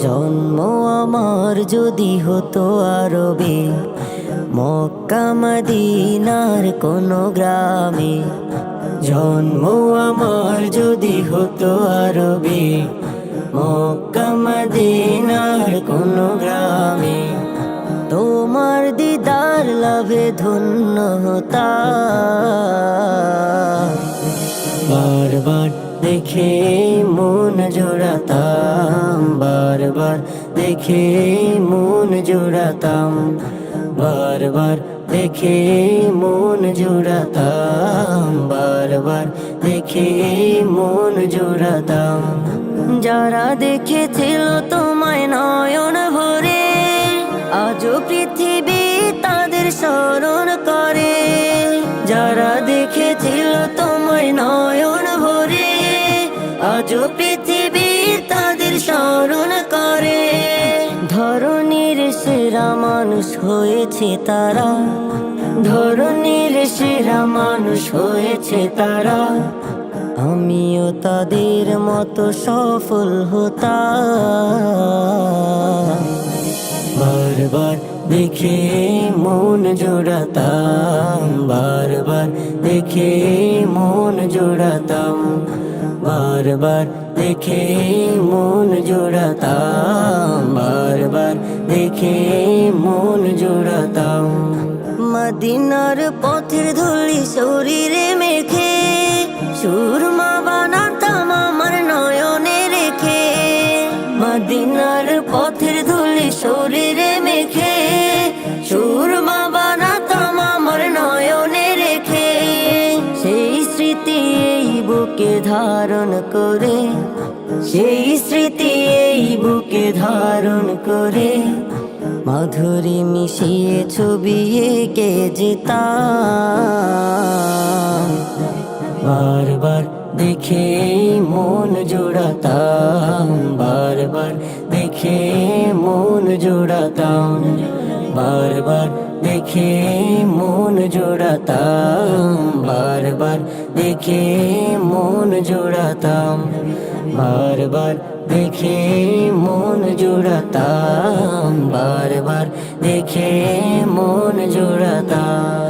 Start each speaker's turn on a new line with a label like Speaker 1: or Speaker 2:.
Speaker 1: জন্ম আমার যদি হতো আরবে, মক্কা মদিনার কোনো গ্রামে। জন্ম আমার যদি হতো আরবে, মক্কা মদিনার কোনো গ্রামে। তোমার দিদার লাভে ধন্য হতাম, বারবার দেখে মন জোড়াতাম, বারবার দেখে মন জোড়াতাম, বারবার দেখে মন জোড়াতাম, বারবার দেখে মন জোড়াতাম। যারা দেখেছিল তোমায় নয়ন ভরে, আজও পৃথিবী তাদের স্মরণ করে। যারা দেখেছিল তোমায় নয়ন ভরে, আজও পৃথিবী তাদের স্মরণ করে। ধরনীর সেরা মানুষ হয়েছে তারা, ধরনীর সেরা মানুষ হয়েছে তারা। আমিও তাদের মতো সফল হতাম, বারবার দেখে মন জোড়াতাম, বারবার দেখে মন জোড়াতাম, বারবার দেখে মন জোড়াতাম, বারবার দেখে মন জোড়াতাম। মদিনার পথের ধুলি শরীরে মেখে, সুরমা বানাতাম আমার নয়নে রেখে। মদিনার পথের ধুলি শরীরে মেখে, সুরমা বানাতাম আমার নয়নে রেখে। সেই স্মৃতি এই বুকে ধারণ করে, সেই স্মৃতি এই বুকে ধারণ করে। মাধুরী মিশিয়ে ছবি এঁকে যেতাম, বারবার দেখে মন জোড়াতাম, বারবার দেখে মন জোড়াতাম, বারবার দেখে মন জোড়াতাম, বারবার দেখে মন জোড়াতাম, বারবার দেখে মন জোড়াতাম, বারবার দেখে মন জোড়াতাম।